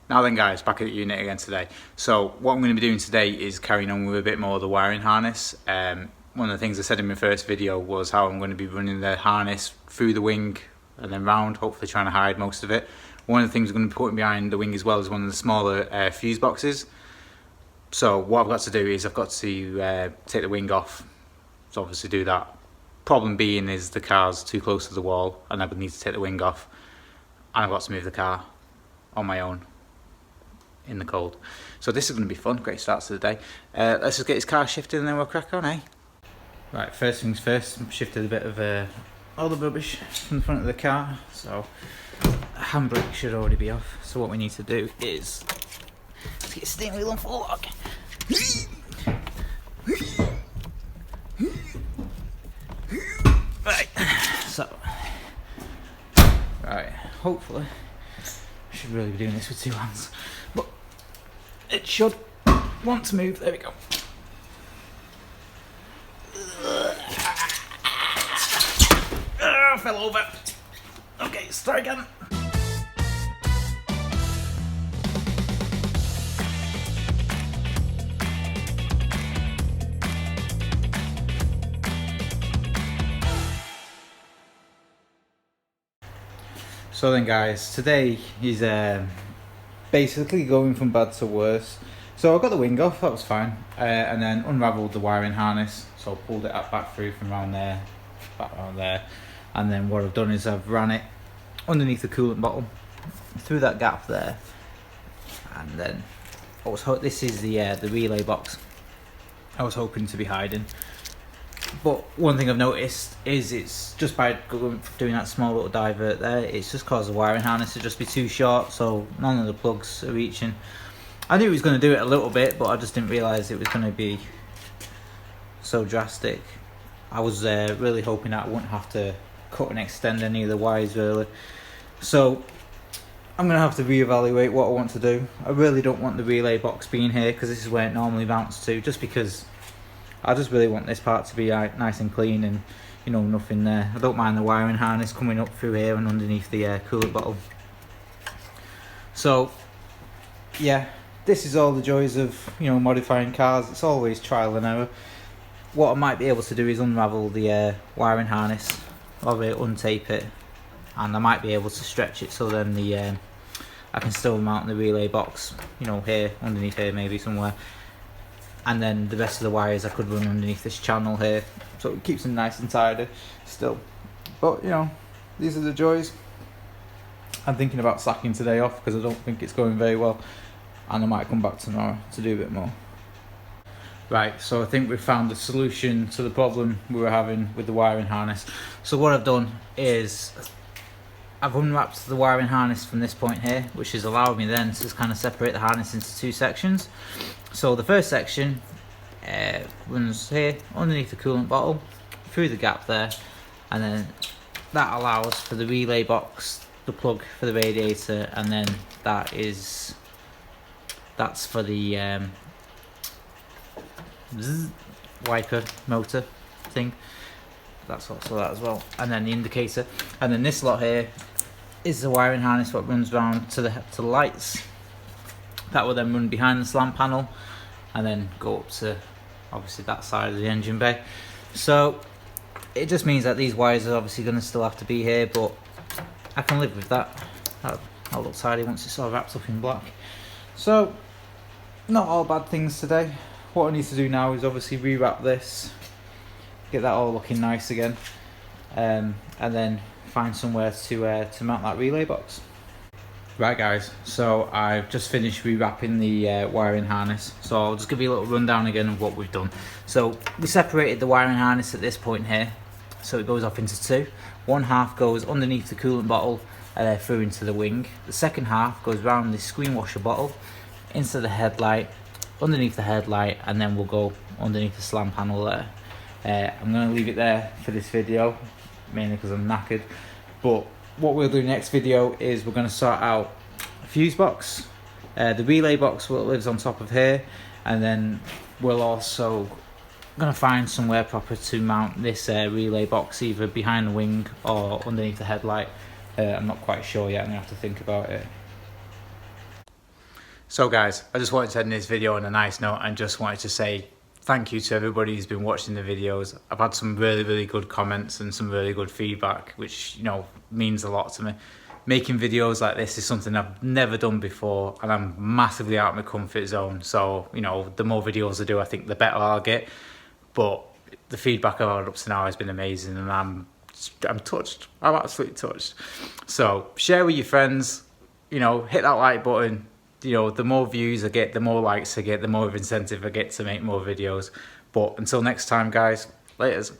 Now then guys, back at the unit again today. So what I'm going to be doing today is carrying on with a bit more of the wiring harness. One of the things I said in my first video was how I'm going to be running the harness through the wing and then round, hopefully trying to hide most of it. One of the things I'm going to be putting behind the wing as well is one of the smaller fuse boxes. So what I've got to do is I've got to take the wing off, so obviously do that. Problem being is the car's too close to the wall and I would need to take the wing off, and I've got to move the car on my own in the cold. So this is going to be fun. Great start to the day. Let's just get his car shifted and then we'll crack on, eh? Right, first things first, I've shifted a bit of all the rubbish from the front of the car, so the handbrake should already be off. So what we need to do is let's get the steering wheel on full lock. Right, so right, hopefully I should really be doing this with two hands, but it should want to move. There we go. I fell over. Okay, start again. So then guys, today is basically going from bad to worse. So I got the wing off, that was fine, and then unravelled the wiring harness, so pulled it up back through from around there, back around there, and then what I've done is I've ran it underneath the coolant bottle, through that gap there, and then this is the relay box I was hoping to be hiding. But one thing I've noticed is it's just by doing that small little divert there, it's just caused the wiring harness to just be too short, so none of the plugs are reaching. I knew it was going to do it a little bit, but I just didn't realise it was going to be so drastic. I was really hoping that I wouldn't have to cut and extend any of the wires really. So I'm going to have to reevaluate what I want to do. I really don't want the relay box being here because this is where it normally mounts to, just because I just really want this part to be nice and clean and, you know, nothing there. I don't mind the wiring harness coming up through here and underneath the coolant bottle. So yeah, this is all the joys of, you know, modifying cars. It's always trial and error. What I might be able to do is unravel the wiring harness, or untape it, and I might be able to stretch it so then the I can still mount the relay box, you know, here, underneath here maybe somewhere, and then the rest of the wires I could run underneath this channel here, so it keeps them nice and tidy still. But you know, these are the joys. I'm thinking about sacking today off because I don't think it's going very well, and I might come back tomorrow to do a bit more. Right, so I think we've found the solution to the problem we were having with the wiring harness. So what I've done is I've unwrapped the wiring harness from this point here, which has allowed me then to just kind of separate the harness into two sections. So the first section runs here underneath the coolant bottle, through the gap there, and then that allows for the relay box, the plug for the radiator, and then that's for the wiper motor thing. That's also that as well, and then the indicator, and then this lot here is the wiring harness what runs round to the lights. That will then run behind the slant panel and then go up to obviously that side of the engine bay. So it just means that these wires are obviously going to still have to be here, but I can live with that. That'll look tidy once it's all wrapped up in black. So not all bad things today. What I need to do now is obviously rewrap this, get that all looking nice again, and then find somewhere to mount that relay box. Right guys, so I've just finished rewrapping the wiring harness, so I'll just give you a little rundown again of what we've done. So we separated the wiring harness at this point here, so it goes off into two. One half goes underneath the coolant bottle through into the wing. The second half goes round the screen washer bottle into the headlight, underneath the headlight, and then we'll go underneath the slant panel there. I'm going to leave it there for this video, mainly because I'm knackered, but what we'll do next video is we're going to sort out a fuse box, the relay box that lives on top of here, and then we'll also going to find somewhere proper to mount this relay box, either behind the wing or underneath the headlight. I'm not quite sure yet, I'm going to have to think about it. So guys, I just wanted to end this video on a nice note and just wanted to say thank you to everybody who's been watching the videos. I've had some really good comments and some really good feedback, which, you know, means a lot to me. Making videos like this is something I've never done before, and I'm massively out of my comfort zone. So, you know, the more videos I do, I think the better I'll get. But the feedback I've had up to now has been amazing, and I'm touched. I'm absolutely touched. So share with your friends, you know, hit that like button. You know, the more views I get, the more likes I get, the more of incentive I get to make more videos. But until next time, guys, laters.